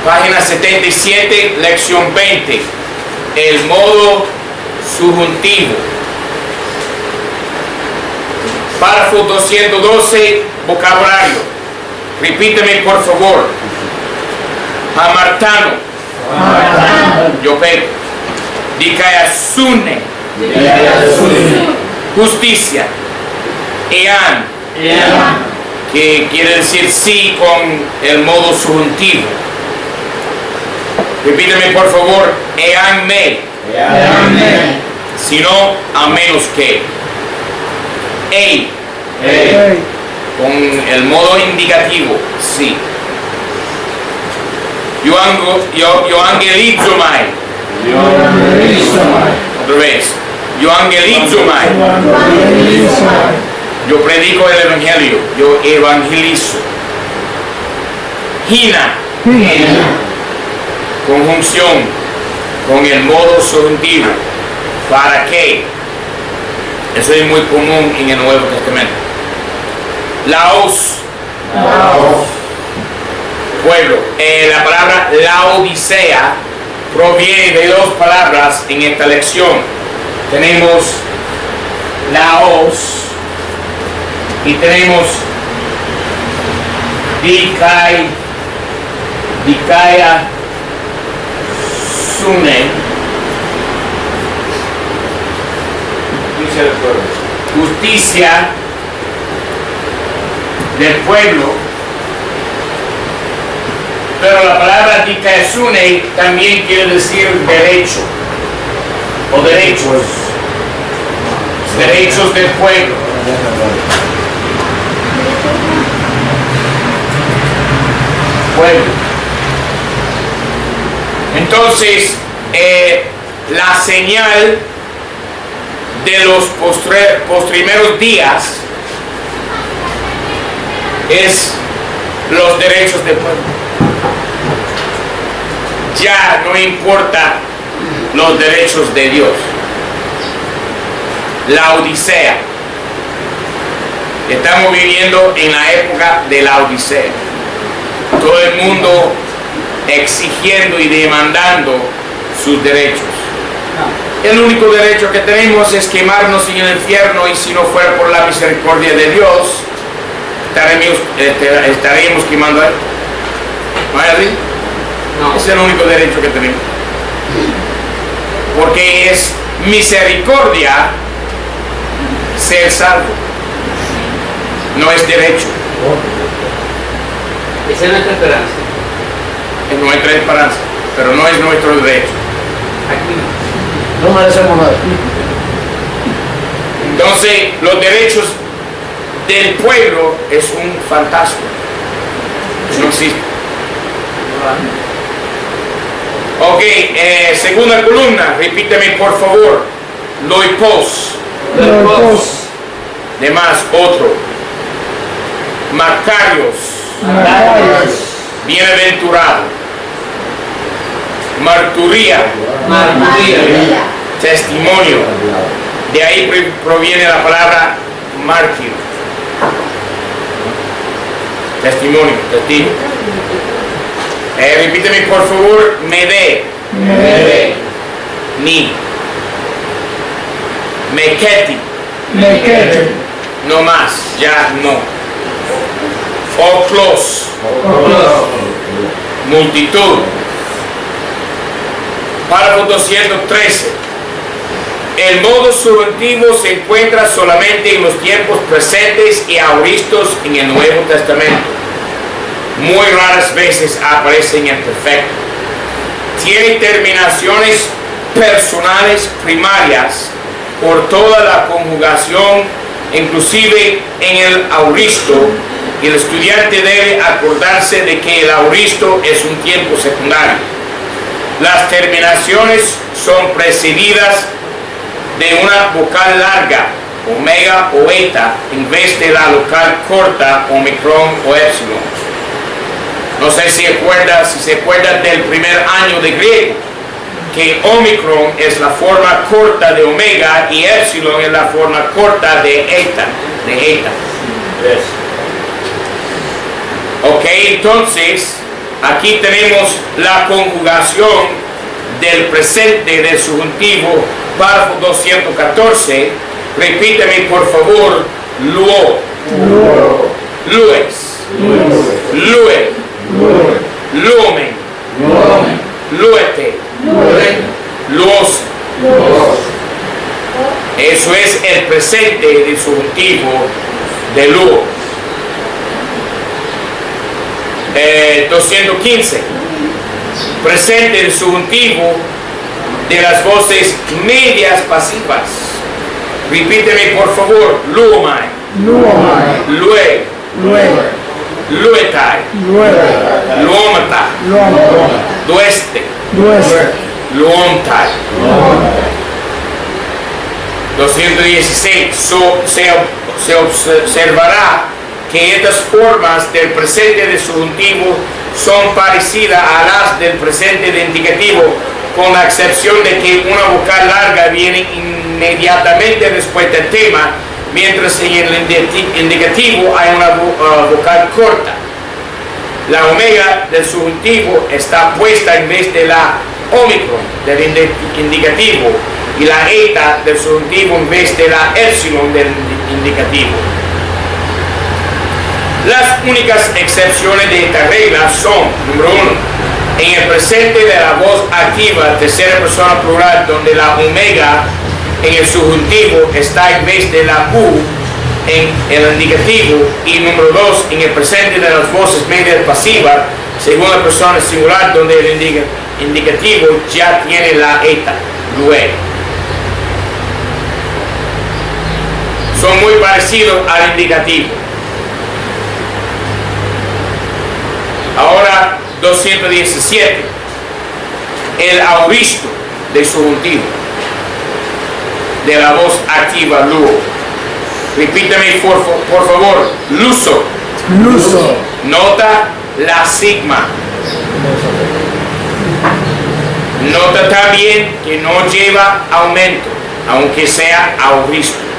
Página 77, lección 20. El modo subjuntivo. Párrafo 212, vocabulario. Repíteme, por favor. Hamartano. Yo pego. Dikayasune. Justicia. Ean. Que quiere decir sí con el modo subjuntivo. Repíteme, por favor. Ean me. Si no, a menos que. Ei. Con el modo indicativo, sí. Yo angelizo mai. Otra vez. Yo angelizo mai. Yo predico el evangelio. Yo evangelizo. Hina. Conjunción con el modo subjuntivo. ¿Para qué? Eso es muy común en el Nuevo Testamento. Laos. Pueblo. La palabra Laodicea proviene de dos palabras en esta lección. Tenemos Laos y tenemos Dikaya Sune. Justicia del pueblo, pero la palabra dikayasune también quiere decir derecho o derechos del pueblo. Entonces la señal de los postrimeros días es los derechos del pueblo. Ya no importa los derechos de Dios. La Odisea. Estamos viviendo en la época de la Odisea. Todo el mundo exigiendo y demandando sus derechos. El único derecho que tenemos es quemarnos en el infierno, y si no fuera por la misericordia de Dios, estaríamos quemando a Él. ¿No es así? No. Es el único derecho que tenemos. Porque es misericordia ser salvo. No es derecho. Esa es nuestra esperanza. Es nuestra esperanza, pero no es nuestro derecho. Aquí no merecemos nada. Entonces, los derechos del pueblo es un fantasma. No existe. Ok, segunda columna, repíteme por favor. Loipos. De más, otro. Macarios. Bienaventurado. Marturía. Testimonio. De ahí proviene la palabra mártir. Testimonio, testigo. Repíteme por favor. Mede. Ni. Meketi. No más, ya no. Oclos. Multitud. Párrafo 213. El modo subjuntivo se encuentra solamente en los tiempos presentes y auristos en el Nuevo Testamento. Muy raras veces aparece en el perfecto. Tiene terminaciones personales primarias por toda la conjugación, inclusive en el auristo, y el estudiante debe acordarse de que el auristo es un tiempo secundario. Las terminaciones son precedidas de una vocal larga, omega o eta, en vez de la vocal corta, omicron o epsilon. No sé si se acuerdan del primer año de griego, que omicron es la forma corta de omega y epsilon es la forma corta de eta. Ok, entonces Aquí tenemos la conjugación del presente del subjuntivo, párrafo 214. Repíteme por favor, luo, lues, lue, lumen, luete, luos. Eso es el presente del subjuntivo de luo. 215. Presente del subjuntivo de las voces medias pasivas. Repíteme por favor, luomai, lue, luetai, luomata, dueste, luomtai. 216. Se observará que estas formas del presente de subjuntivo son parecidas a las del presente de indicativo, con la excepción de que una vocal larga viene inmediatamente después del tema, mientras en el indicativo hay una vocal corta. La omega del subjuntivo está puesta en vez de la omicron del indicativo, y la eta del subjuntivo en vez de la epsilon del indicativo. Las únicas excepciones de esta regla son, número 1, en el presente de la voz activa, tercera persona plural, donde la omega en el subjuntivo está en vez de la u en el indicativo, y número 2, en el presente de las voces medias pasivas, segunda persona singular, donde el indicativo ya tiene la eta, lue. Son muy parecidos al indicativo. Ahora 217. El auristo de subjuntivo de la voz activa luo. Repítame por favor, luso. Nota la sigma. Nota también que no lleva aumento, aunque sea auristo.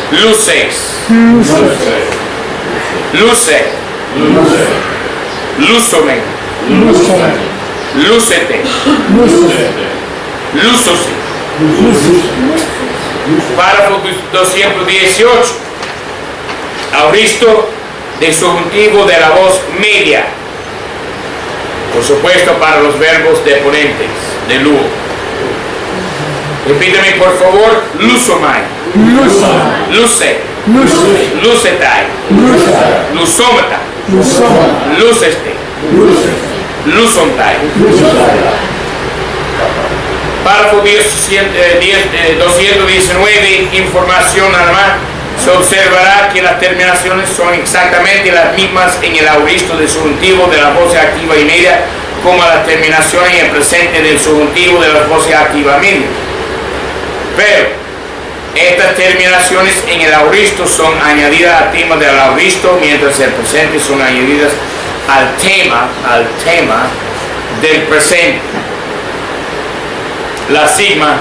Luces, luce, lusomen, lucete, lusosi. Párrafo 218. Auristo de subjuntivo de la voz media, por supuesto para los verbos deponentes de luo. Repíteme por favor, lusomai, luce, lucetai, lusomata, luceste, lusontai. Párrafo 219, información nada más. Se observará que las terminaciones son exactamente las mismas en el auristo del subjuntivo de la voz activa y media como las terminaciones en el presente del subjuntivo de las voces activa y media. Pero estas terminaciones en el auristo son añadidas al tema del auristo, mientras el presente son añadidas al tema del presente. La sigma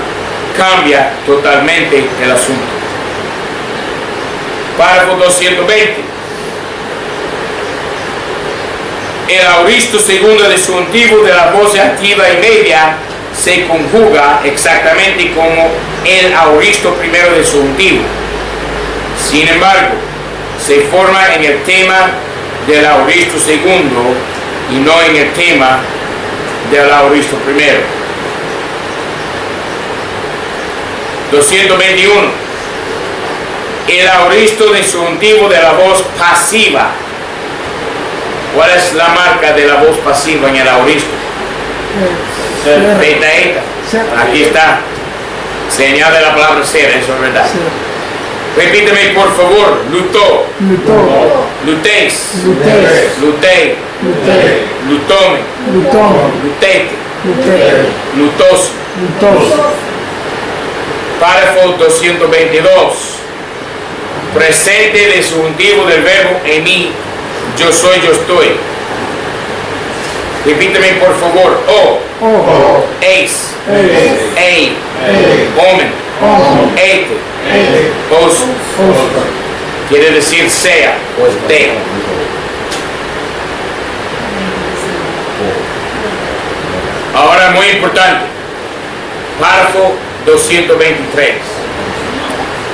cambia totalmente el asunto. Párrafo 220. El auristo segundo del subjuntivo de la voz activa y media se conjuga exactamente como el auristo primero del subjuntivo. Sin embargo, se forma en el tema del auristo segundo y no en el tema del auristo primero. 221. El auristo del subjuntivo de la voz pasiva. ¿Cuál es la marca de la voz pasiva en el auristo? Beta, eta. Aquí está. Se añade la palabra ser, eso es verdad. Repíteme por favor. Lutó, lutéis, lutei, lutome, lutete, lutoso. Párrafo 222. Presente de subjuntivo del verbo emi, yo soy, yo estoy. Repíteme por favor. Eis, ei, omen, eite, os. quiere decir sea o esté. Ahora, muy importante, párrafo 223.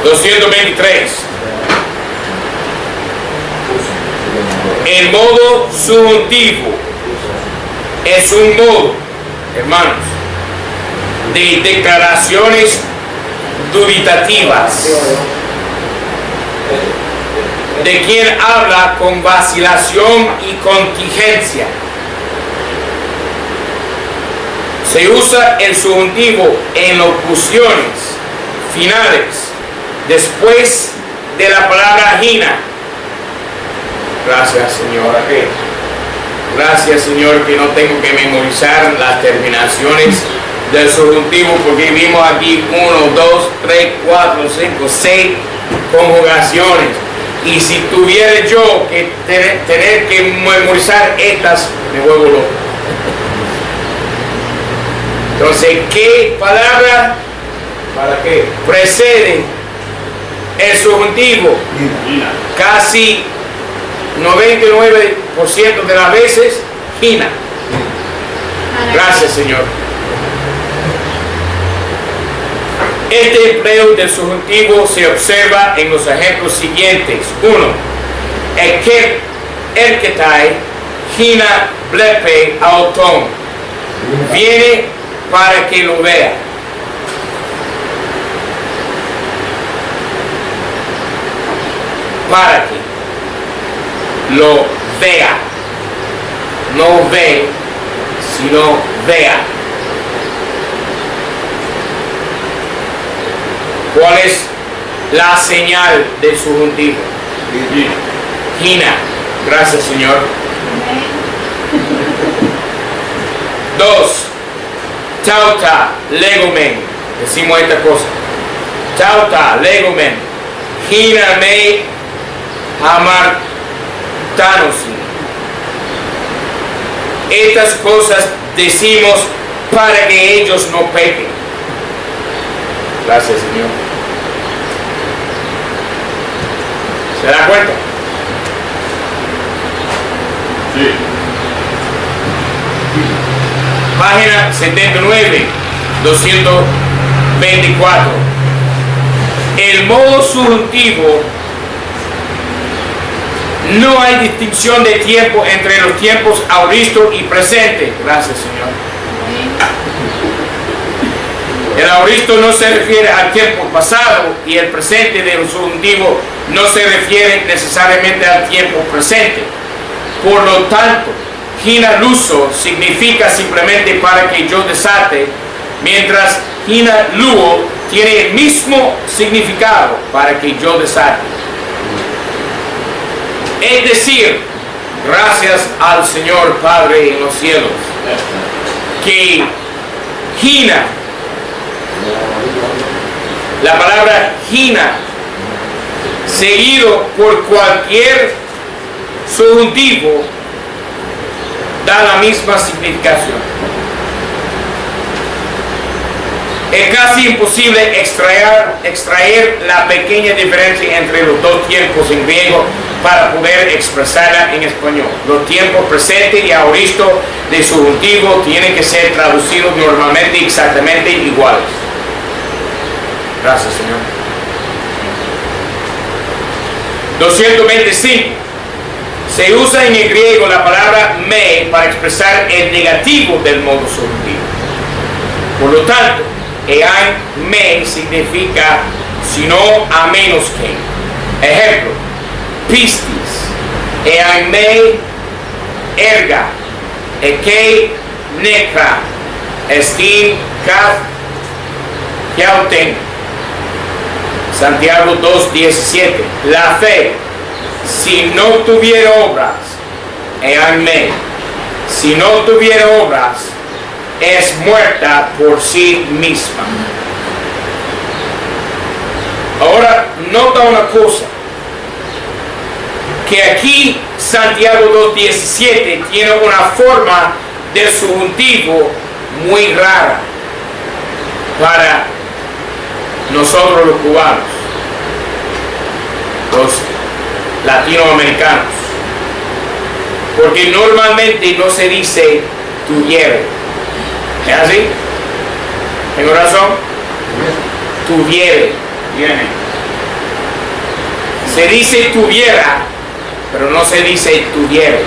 223. El modo subjuntivo es un modo, hermanos, de declaraciones dubitativas, de quien habla con vacilación y contingencia. Se usa el subjuntivo en locuciones finales después de la palabra hina. Gracias, Señor. Gracias, Señor, que no tengo que memorizar las terminaciones del subjuntivo, porque vimos aquí 1, 2, 3, 4, 5, 6 conjugaciones. Y si tuviera yo que tener que memorizar estas, me vuelvo loco. Entonces, ¿qué palabra ¿Para qué? precede el subjuntivo? Casi 99% de las veces, hina. Gracias, Señor. Este empleo del subjuntivo se observa en los ejemplos siguientes. 1. Erketai, hina blepe auton. Viene para que lo vea. Para que lo vea. No ve, sino vea. ¿Cuál es la señal del subjuntivo? Hina. Gracias, Señor. 2. Tauta legomen. Decimos esta cosa. Tauta legomen. Hina me amar tanosi. Estas cosas decimos para que ellos no pequen. Gracias, Señor. ¿Se da cuenta? Sí. Página 79, 224. El modo subjuntivo, no hay distinción de tiempo entre los tiempos auristo y presente. Gracias, Señor. El auristo no se refiere al tiempo pasado y el presente del subjuntivo no se refiere necesariamente al tiempo presente. Por lo tanto, hina luso significa simplemente para que yo desate, mientras hina luo tiene el mismo significado, para que yo desate. Es decir, gracias al Señor Padre en los cielos, que hina, la palabra hina, seguido por cualquier subjuntivo, da la misma significación. Es casi imposible extraer la pequeña diferencia entre los dos tiempos en griego para poder expresarla en español. Los tiempos presente y auristo de subjuntivo tienen que ser traducidos normalmente exactamente iguales. Gracias, Señor. 225. Se usa en el griego la palabra me para expresar el negativo del modo subjuntivo. Por lo tanto, ean me significa sino a menos que. Ejemplo, pistis, ean me erga, eke necra, estin kaf yauten. Santiago 2:17. La fe, si no tuviera obras, ean me, si no tuviera obras, es muerta por sí misma. Ahora, nota una cosa, que aquí Santiago 2:17 tiene una forma de subjuntivo muy rara para nosotros los cubanos. Los latinoamericanos. Porque normalmente no se dice tuviere. ¿Es así? ¿Tengo razón? Tuviere. Viene. Se dice tuviera, pero no se dice tuviere.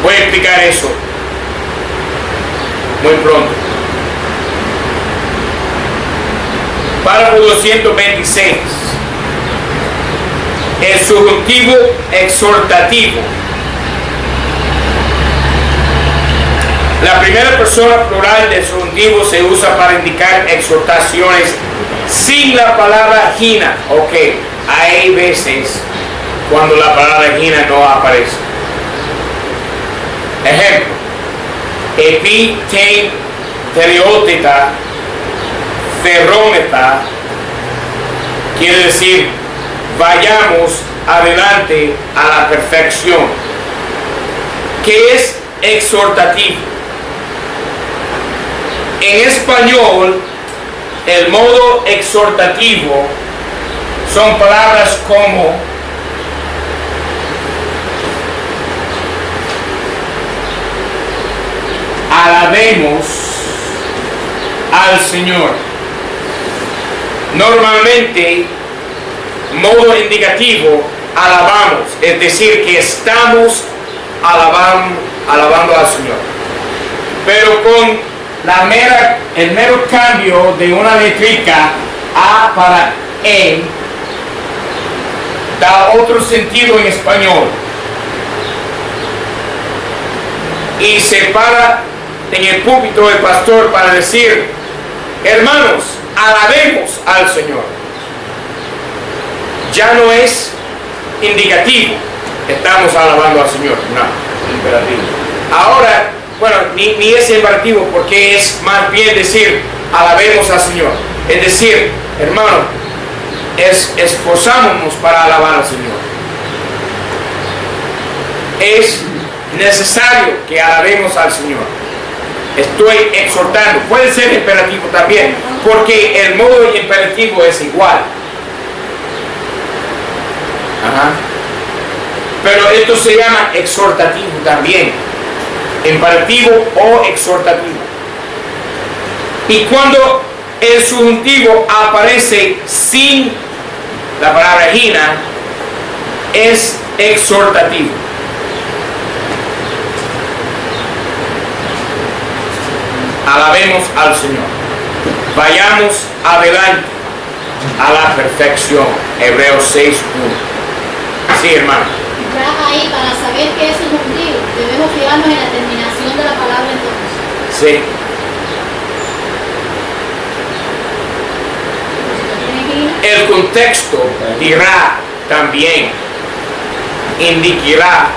Voy a explicar eso muy pronto. Párrafo 226. El subjuntivo exhortativo. La primera persona plural del subjuntivo se usa para indicar exhortaciones sin la palabra hina. Ok, hay veces cuando la palabra hina no aparece. Ejemplo, epi ten terioteta ferrómeta quiere decir vayamos adelante a la perfección. ¿Qué es exhortativo? En español, el modo exhortativo son palabras como alabemos al Señor. Normalmente, modo indicativo, alabamos, es decir, que estamos alabando al Señor. Pero con el mero cambio de una letrica A para E, da otro sentido en español. Y se para en el púlpito del pastor para decir, hermanos, alabemos al Señor. Ya no es indicativo, estamos alabando al Señor, no, imperativo. Ahora, bueno, ni es imperativo porque es más bien decir, alabemos al Señor. Es decir, hermano, esforzámonos para alabar al Señor. Es necesario que alabemos al Señor. Estoy exhortando. Puede ser imperativo también, porque el modo imperativo es igual. Ajá. Pero esto se llama exhortativo también. Imperativo o exhortativo. Y cuando el subjuntivo aparece sin la palabra hina, es exhortativo. Alabemos al Señor. Vayamos adelante a la perfección. Hebreos 6:1. Sí, hermano. Ya ahí, para saber qué es subjuntivo, debemos fijarnos en la terminación de la palabra entonces. Sí. El contexto dirá también, indicará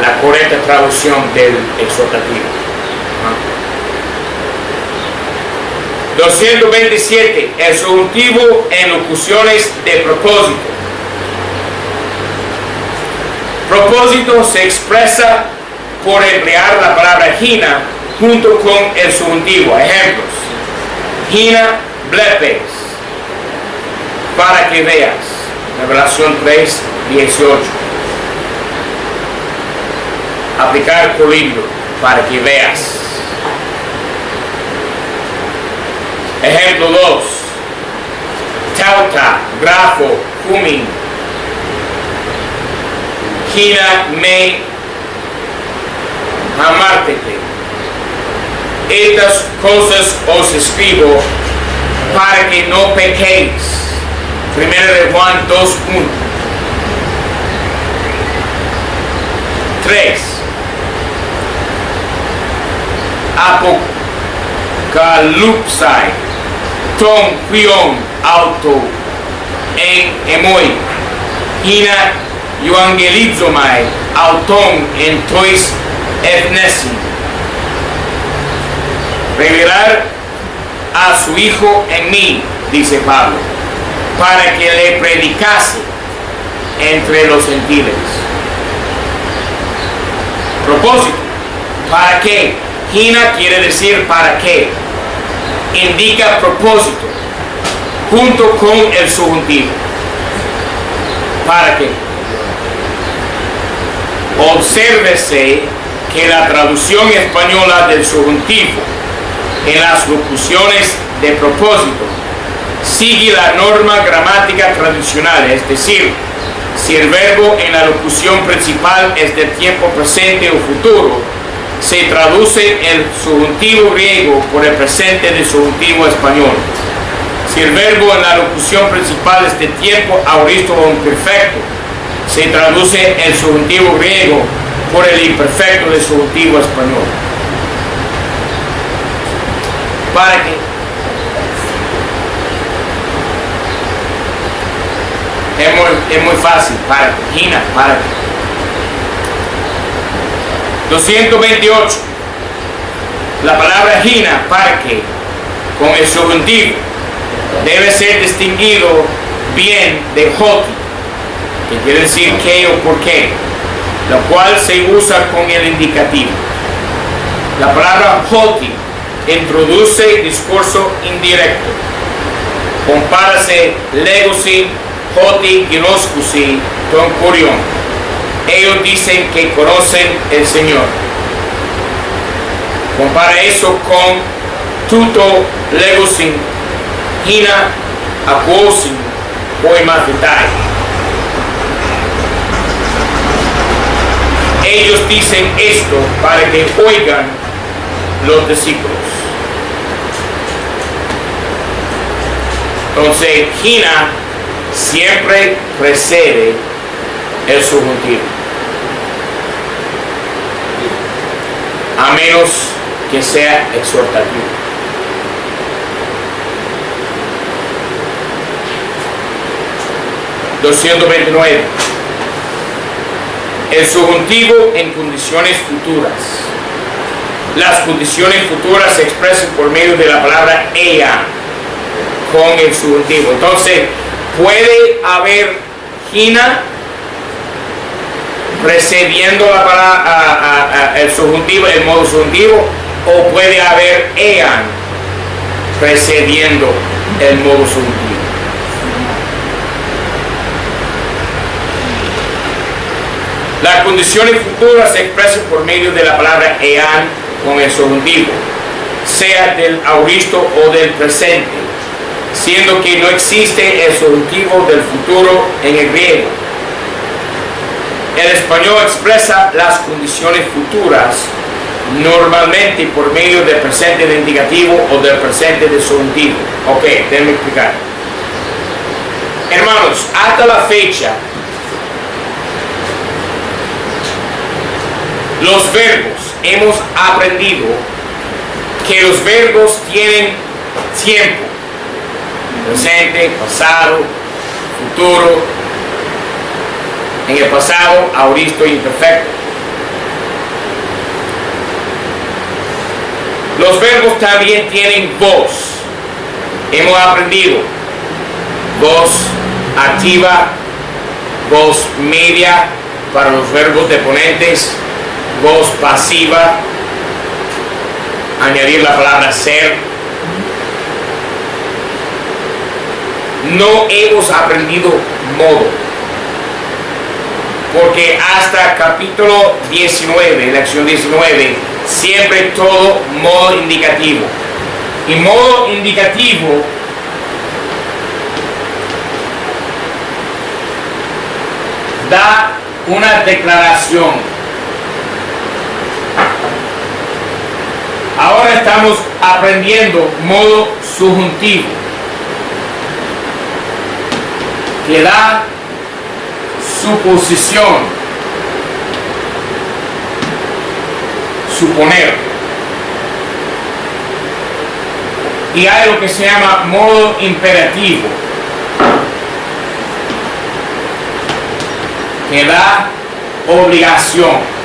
la correcta traducción del exhortativo. 227. El subjuntivo en locuciones de propósito. Propósito se expresa por emplear la palabra hina junto con el subjuntivo. Ejemplos: hina blepes, para que veas. Revelación 3:18. Aplicar colibrio, para que veas. Ejemplo 2. Tauta, grafo, cumin. Hina me amártete. Estas cosas os escribo para que no pequéis. 1 de Juan 2:1. 3. Apocalupsai, ton quion auto en emoi, hina euangelizomai, auton en tois ethnesin. Revelar a su Hijo en mí, dice Pablo, para que le predicase entre los gentiles. Propósito, ¿para qué? Hina quiere decir para qué. indica propósito junto con el subjuntivo. ¿Para qué? Obsérvese que la traducción española del subjuntivo en las locuciones de propósito sigue la norma gramática tradicional, es decir, si el verbo en la locución principal es del tiempo presente o futuro, se traduce el subjuntivo griego por el presente del subjuntivo español. Si el verbo en la locución principal es de tiempo aoristo o imperfecto, se traduce el subjuntivo griego por el imperfecto del subjuntivo español. ¿Para qué? Es muy fácil. ¿Para qué? Gina, ¿para qué? 228. La palabra gina, ¿para qué? Con el subjuntivo debe ser distinguido bien de hoti, que quiere decir qué o por qué, lo cual se usa con el indicativo. La palabra hoti introduce discurso indirecto. Compárase legosi, hoti, gnoscusi, ton curión. Ellos dicen que conocen el Señor. Compara eso con tuto legosin, hina aquosin, poemafitai. Ellos dicen esto para que oigan los discípulos. Entonces, hina siempre precede el subjuntivo, a menos que sea exhortativo. (229) El subjuntivo en condiciones futuras. Las condiciones futuras se expresan por medio de la palabra ella con el subjuntivo. Entonces, puede haber hina precediendo la palabra, el subjuntivo, el modo subjuntivo, o puede haber ean precediendo el modo subjuntivo. Las condiciones futuras se expresan por medio de la palabra ean con el subjuntivo, sea del aoristo o del presente, siendo que no existe el subjuntivo del futuro en el griego. El español expresa las condiciones futuras normalmente por medio del presente de indicativo o del presente de subjuntivo. Ok, déjenme explicar. Hermanos, hasta la fecha, los verbos, hemos aprendido que los verbos tienen tiempo, presente, pasado, futuro. En el pasado, aoristo y imperfecto. Los verbos también tienen voz. Hemos aprendido voz activa, voz media para los verbos deponentes, voz pasiva, añadir la palabra ser. No hemos aprendido modo, porque hasta capítulo 19, lección 19, siempre todo modo indicativo. Y modo indicativo da una declaración. Ahora estamos aprendiendo modo subjuntivo, que da suposición, suponer. Y hay lo que se llama modo imperativo, que da obligación.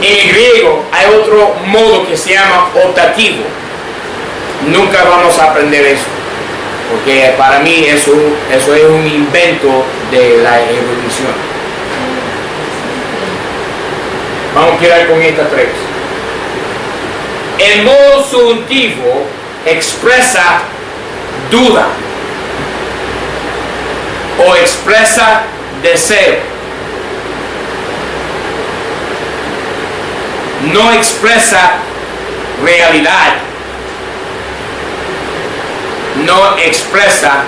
En el griego hay otro modo que se llama optativo. Nunca vamos a aprender eso, porque para mí eso es un invento de la evolución. Vamos a quedar con estas tres. El modo subjuntivo expresa duda o expresa deseo. No expresa realidad. No expresa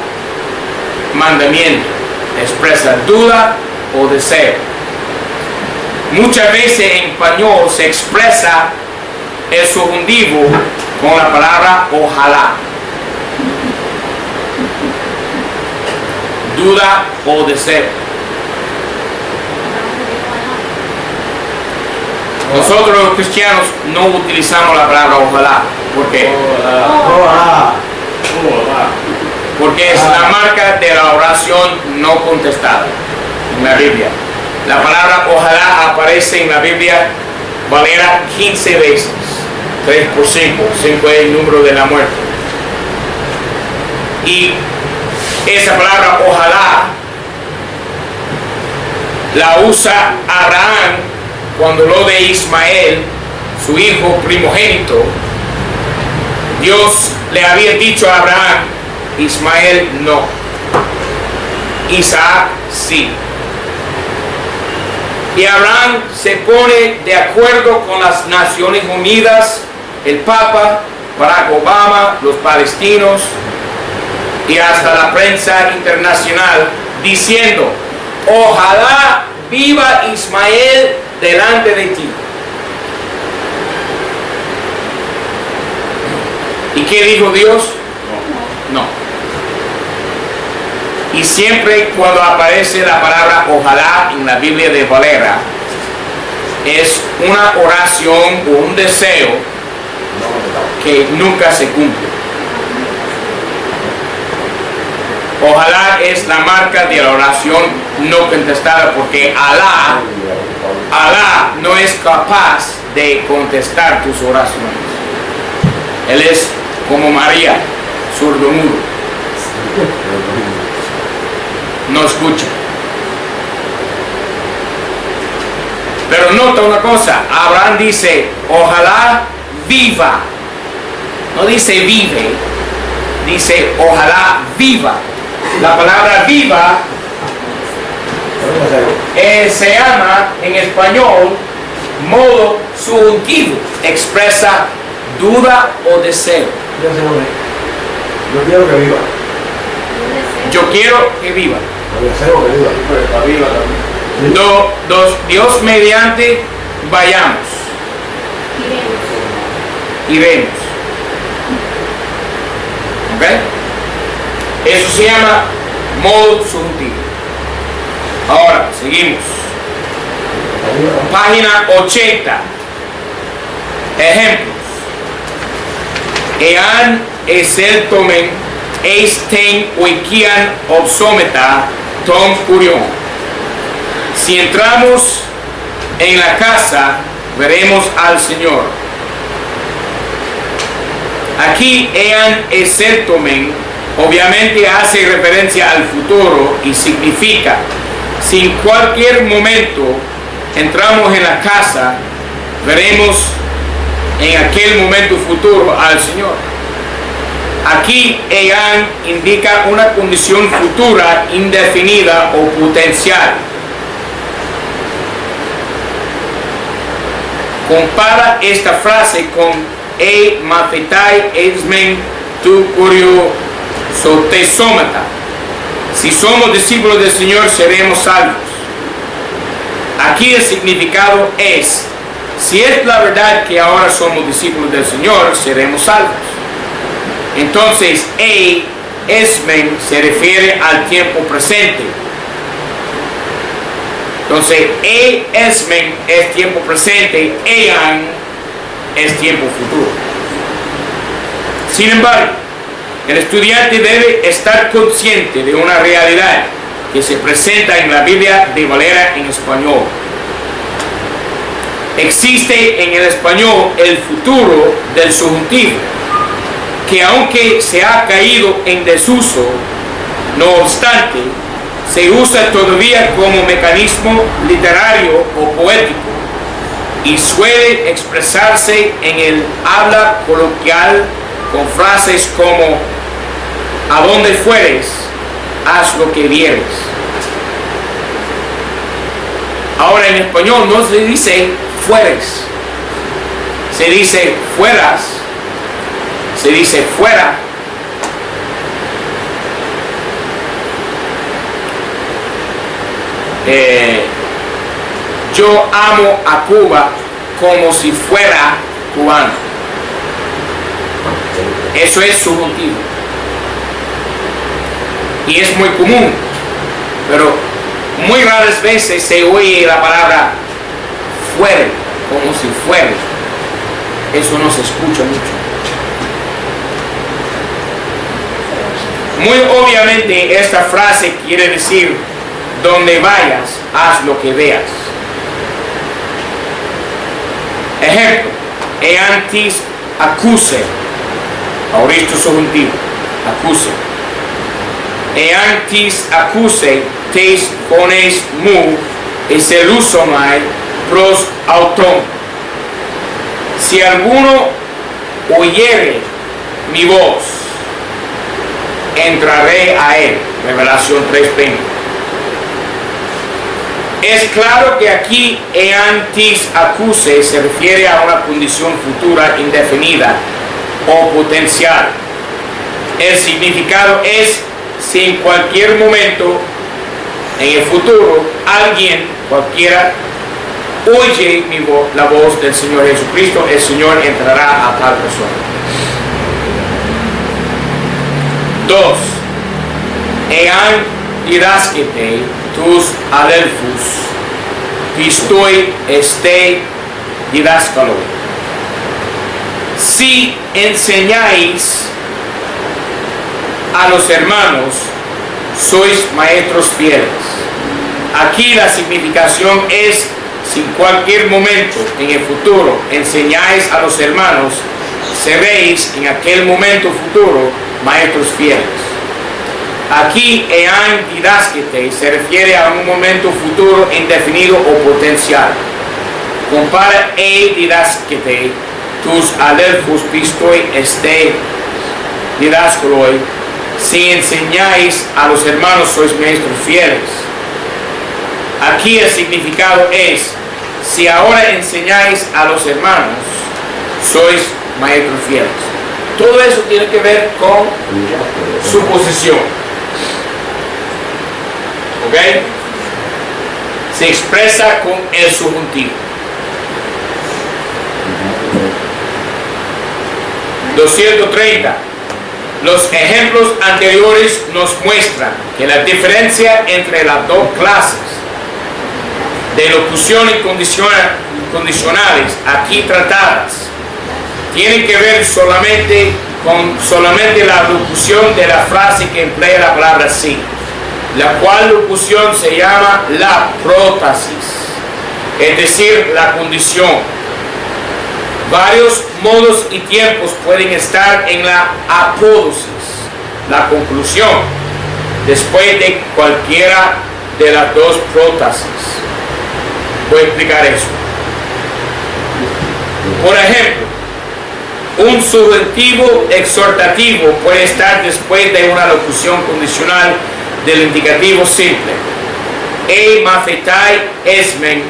mandamiento. Expresa duda o deseo. Muchas veces en español se expresa el subjuntivo con la palabra ojalá. Duda o deseo. Nosotros los cristianos no utilizamos la palabra ojalá. ¿Por qué? Porque es la marca de la oración no contestada en la Biblia. La palabra ojalá aparece en la Biblia Valera 15 veces. 3 por 5. 5 es el número de la muerte. Y esa palabra ojalá la usa Abraham cuando lo de Ismael, su hijo primogénito. Dios le había dicho a Abraham, Ismael no, Isaac sí. Y Abraham se pone de acuerdo con las Naciones Unidas, el Papa, Barack Obama, los palestinos y hasta la prensa internacional diciendo, ojalá viva Ismael delante de ti. ¿Y qué dijo Dios? No. Y siempre cuando aparece la palabra ojalá en la Biblia de Valera, es una oración o un deseo que nunca se cumple. Ojalá es la marca de la oración no contestada, porque Alá no es capaz de contestar tus oraciones. Él es como María, sordomudo. No escucha. Pero nota una cosa, Abraham dice, ojalá viva. No dice vive, dice ojalá viva. La palabra viva se llama en español modo subjuntivo, expresa duda o deseo. Yo quiero que viva. Yo quiero que viva. Yo deseo que viva. Pero viva también. Dios mediante vayamos y vemos. ¿Ok? Eso se llama modo subjuntivo. Ahora, seguimos. Página 80. Ejemplos. Ean eseltomen eisten oikian obsometa ton curión. Si entramos en la casa, veremos al Señor. Aquí ean eseltomen obviamente hace referencia al futuro y significa, si en cualquier momento entramos en la casa, veremos en aquel momento futuro al Señor. Aquí Ean indica una condición futura indefinida o potencial. Compara esta frase con E mafetai esmen tu curio sotesómata. Si somos discípulos del Señor, seremos salvos. Aquí el significado es, si es la verdad que ahora somos discípulos del Señor, seremos salvos. Entonces, esmen se refiere al tiempo presente. Entonces, esmen es tiempo presente, ean es tiempo futuro. Sin embargo, el estudiante debe estar consciente de una realidad que se presenta en la Biblia de Valera en español. Existe en el español el futuro del subjuntivo, que aunque se ha caído en desuso, no obstante, se usa todavía como mecanismo literario o poético. y suele expresarse en el habla coloquial con frases como a donde fueres, haz lo que vieres. Ahora en español no se dice fueres, se dice fueras, se dice fuera. Yo amo a Cuba como si fuera cubano. Eso es subjuntivo. Y es muy común, pero muy raras veces se oye la palabra fuere, como si fuere. Eso no se escucha mucho. Muy obviamente esta frase quiere decir donde vayas, haz lo que veas. Ejemplo, eantis acuse, auristo subjuntivo, acuse. Eantis acuse teis pones mu eselusomai pros auton. Si alguno oyere mi voz, entraré a él. Revelación 3:20. Es claro que aquí eantis acuse se refiere a una condición futura indefinida o potencial. El significado es si en cualquier momento en el futuro alguien, cualquiera, oye la voz del Señor Jesucristo, el Señor entrará a tal persona. 2. Ean didascete tus adelphus, pistoi este didáscalo. Si enseñáis a los hermanos, sois maestros fieles. Aquí la significación es si en cualquier momento en el futuro enseñáis a los hermanos, seréis en aquel momento futuro maestros fieles. Aquí ean didascete se refiere a un momento futuro indefinido o potencial. Compara didascete tus adelphus pistoi este didáscoloi. Si enseñáis a los hermanos, sois maestros fieles. Aquí el significado es si ahora enseñáis a los hermanos, sois maestros fieles. Todo eso tiene que ver con su posición. ¿Ok? Se expresa con el subjuntivo. 230. Los ejemplos anteriores nos muestran que la diferencia entre las dos clases de locución y condicionales aquí tratadas tienen que ver solamente con la locución de la frase que emplea la palabra sí, la cual locución se llama la prótasis, es decir, la condición. Varios modos y tiempos pueden estar en la apódosis, la conclusión, después de cualquiera de las dos prótasis. Voy a explicar eso. Por ejemplo, un subjuntivo exhortativo puede estar después de una locución condicional del indicativo simple. E mafetai esmen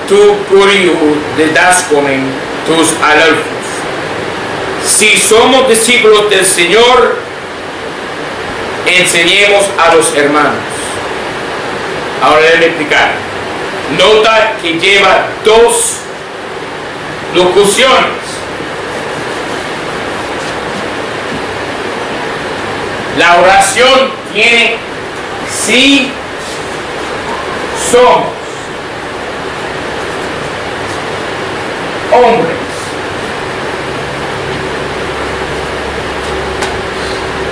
tu puriu didascomen tus adelphus. Si somos discípulos del Señor, enseñemos a los hermanos. Ahora déjenme explicar. Nota que lleva dos locuciones. La oración tiene si somos hombres.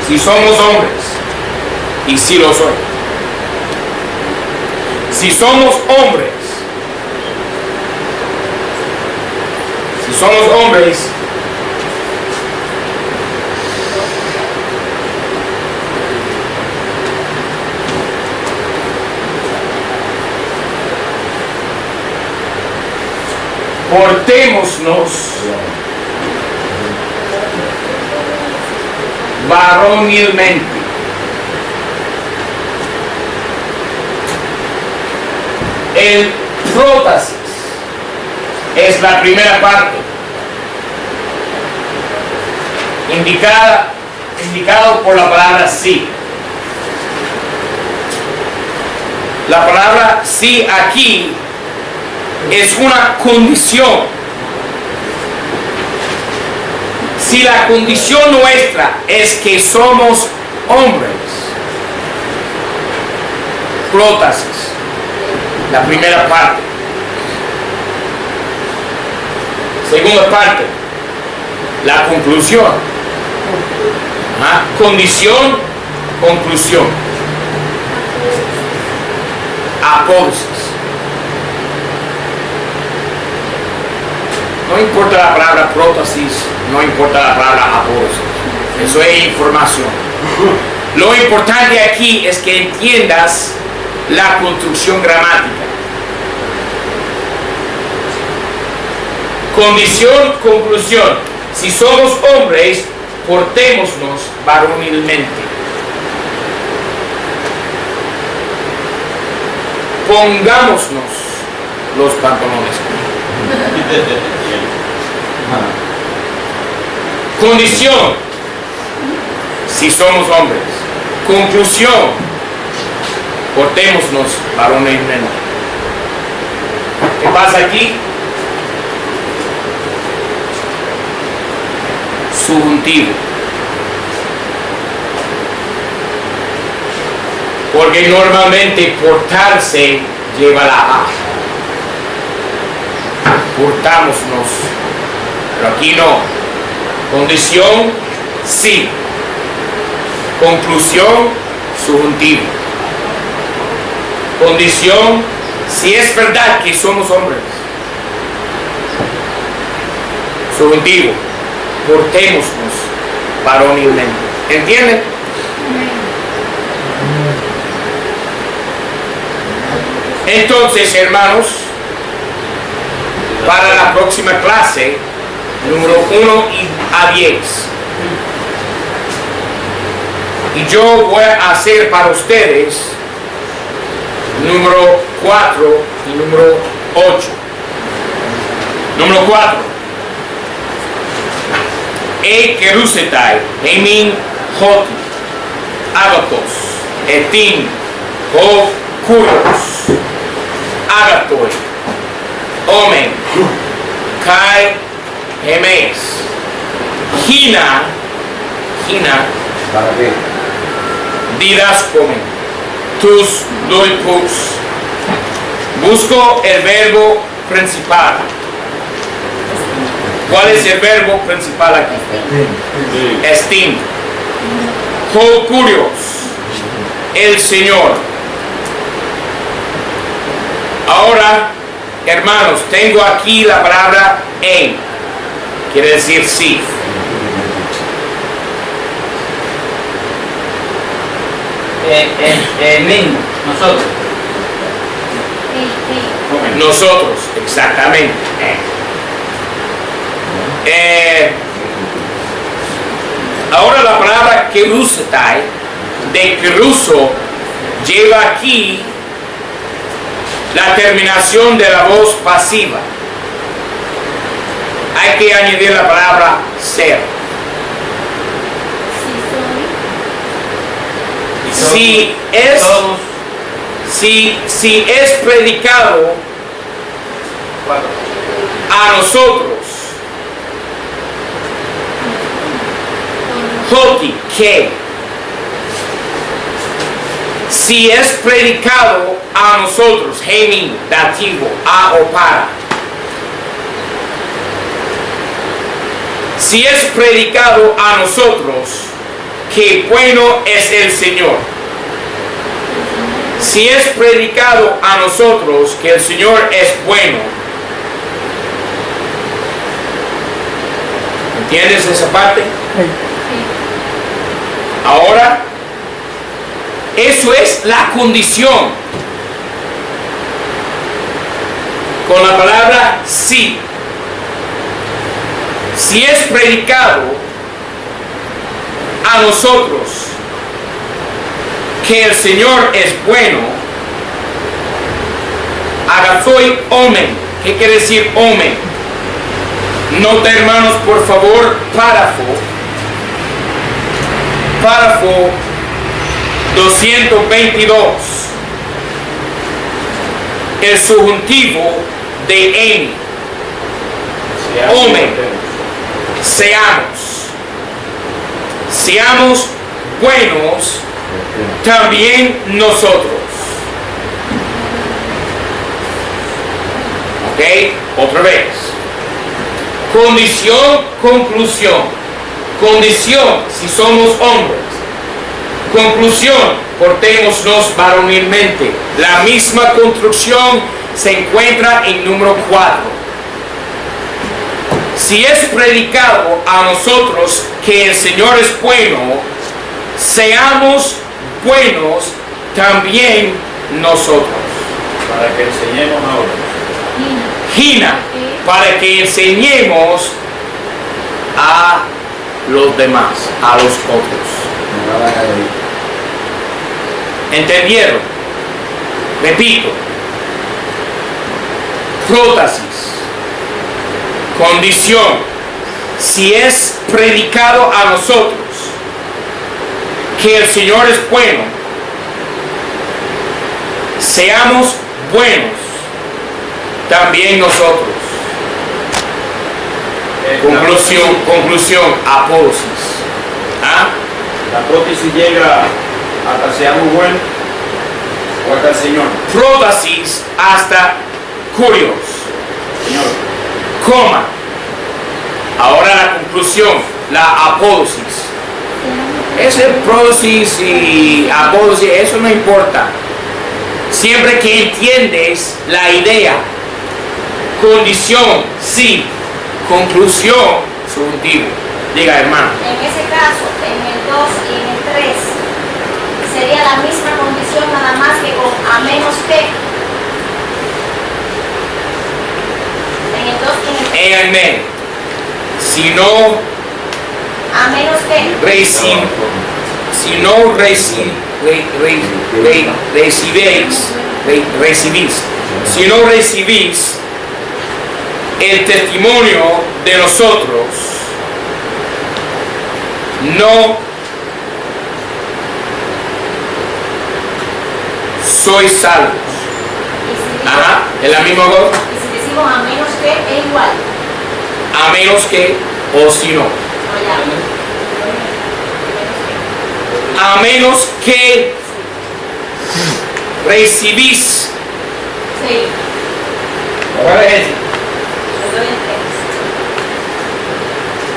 Si somos hombres, y si lo soy. Si somos hombres, portémonos varonilmente. El prótasis es la primera parte, indicado por la palabra sí. La palabra sí aquí es una condición. Si la condición nuestra es que somos hombres, prótasis, la primera parte. Segunda parte, la conclusión. Condición, conclusión. Apódosis. No importa la palabra prótesis, no importa la palabra apódosis. Eso es información. Lo importante aquí es que entiendas la construcción gramática. Condición, conclusión. Si somos hombres, portémonos varonilmente. Pongámonos los pantalones. Condición, si somos hombres. Conclusión, portémonos varonilmente. ¿Qué pasa aquí? Subjuntivo. Porque normalmente portarse lleva la A. Portámonos. Pero aquí no. Condición, sí. Conclusión, subjuntivo. Condición, si es verdad que somos hombres. Subjuntivo. Portémonos varonilmente. ¿Entienden? Entonces, hermanos, para la próxima clase, número 1 a 10, y yo voy a hacer para ustedes número 4 y número 8. Número 4. Kerusetai, Emin, Hoti, Agatos, Etin, Ho, Kurios, Agatoi, Omen, Kai, Hemes, Hina, ¿Para qué? Didascomen, tus loipus. Busco el verbo principal. ¿Cuál es el verbo principal aquí? Estim. Ho Kurios, el Señor. Ahora, hermanos, tengo aquí la palabra en. Quiere decir sí. Nosotros. Nosotros, exactamente. Ahora la palabra kerusetai, de keruso, lleva aquí la terminación de la voz pasiva. Hay que añadir la palabra ser. Si es predicado a nosotros, Hoti, que. Si es predicado a nosotros, Hemin, dativo, a o para. Si es predicado a nosotros, que bueno es el Señor. Si es predicado a nosotros que el Señor es bueno. ¿Entiendes esa parte? Ahora, eso es la condición. Con la palabra sí. Si es predicado a nosotros que el Señor es bueno, agazoi omen. ¿Qué quiere decir omen? Nota, hermanos, por favor, párrafo 222. El subjuntivo de en. Omen. Seamos buenos también nosotros. Ok, otra vez. Condición, conclusión. Condición, si somos hombres. Conclusión, portémonos varonilmente. La misma construcción se encuentra en número 4. Si es predicado a nosotros que el Señor es bueno, seamos buenos también nosotros. Para que enseñemos ahora. Gina, para que enseñemos a los demás, a los otros. ¿Entendieron? Repito. Prótesis. Condición. Si es predicado a nosotros que el Señor es bueno, seamos buenos también nosotros. Conclusión, apótesis. ¿Ah? La prótesis llega hasta seamos buenos o hasta el Señor. Prótesis hasta curios. Señor. Coma. Ahora la conclusión, la apótesis. Ese prótesis y apótesis, eso no importa. Siempre que entiendes la idea. Condición, sí. Conclusión, subjuntivo. Diga, hermano. En ese caso, en el 2 y en el 3, sería la misma condición, nada más que con a menos que. En el 2 y en el 3. En el medio. Si no A menos que. recibéis, si no recibís el testimonio de nosotros, no sois salvos. Ajá, es la misma cosa. Y si decimos a menos que, es igual. A menos que, o si no. A menos que recibís. Sí. ¿Cuál es ese? El 2 y el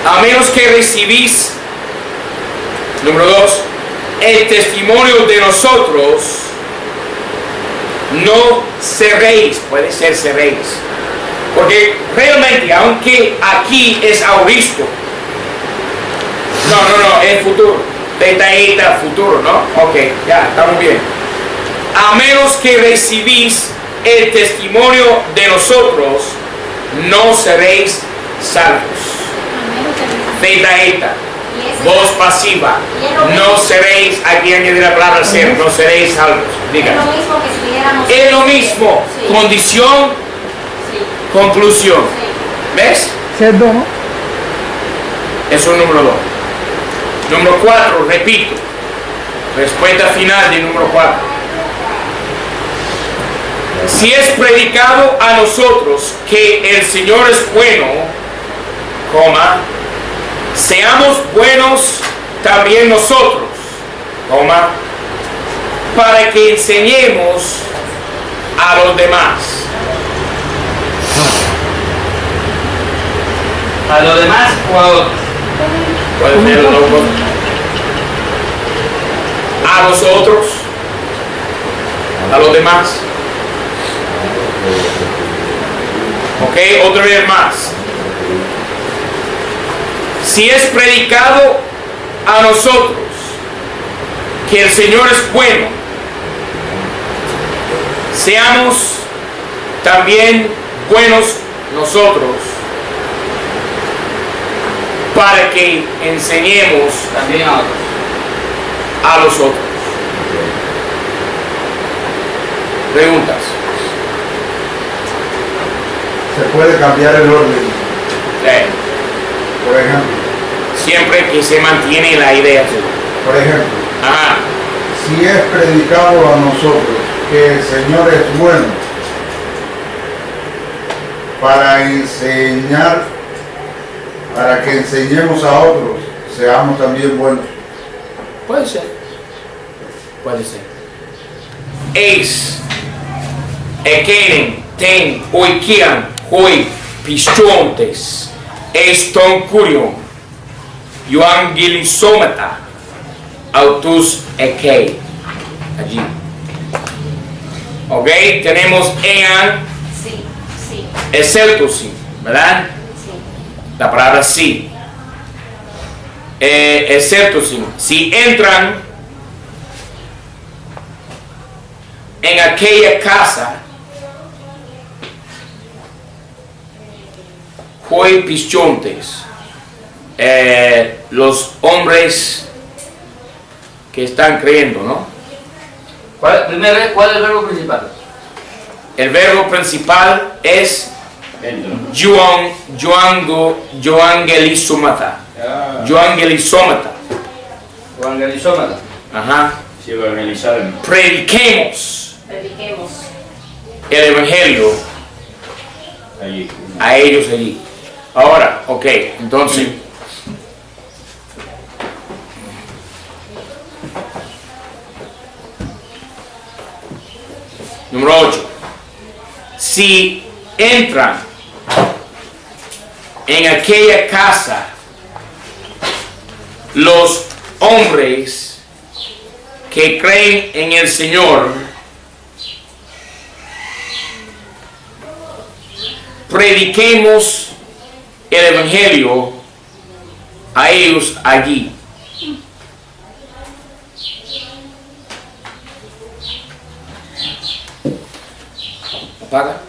3. A menos que recibís, número 2, el testimonio de nosotros, no seréis, puede ser seréis, porque realmente, aunque aquí es auristo, no, es futuro, eta, futuro, ¿no? Ok, ya, estamos bien. A menos que recibís el testimonio de nosotros, no seréis salvos. Beta, eta, voz pasiva. No seréis, aquí añadir la palabra ser, no seréis salvos. Diga. Es lo mismo que si dijéramos. Es lo mismo. Sí. Condición, Sí. conclusión. Sí. ¿Ves? Cerdo, ¿no? Eso es número 2. Número 4, repito. Respuesta final de número 4. Si es predicado a nosotros que el Señor es bueno, coma, seamos buenos también nosotros, coma, para que enseñemos a los demás. ¿A los demás o a otros? Puede ser los dos. A los otros, a los demás. Ok, otra vez más. Si es predicado a nosotros que el Señor es bueno, seamos también buenos nosotros para que enseñemos también a otros. a los otros. Preguntas. Se puede cambiar el orden. Por ejemplo, Siempre que se mantiene la idea. Ajá. si es predicado a nosotros que el Señor es bueno para enseñar, para que enseñemos a otros, seamos también buenos. Puede ser. Puede ser. Eis, ekenen, ten, oikian, hoi, pistontes, eston kurion, euangelisomata, autus ekei. Allí. Ok, tenemos ean, Sí, sí, exceltusi, ¿verdad? sí. La palabra sí. Exceltusi. Si entran en aquella casa, hoi pischontes, los hombres que están creyendo, ¿no? Primero, ¿cuál es el verbo principal? El verbo principal es euangelisomata. Euangelisomata. Evangelizómata. Ajá. Si evangelizaron. Prediquemos Prediquemos. el evangelio Allí. a ellos allí. Ahora, ok, entonces, número 8. Si entran en aquella casa los hombres que creen en el Señor, prediquemos el evangelio a ellos allí. Apaga.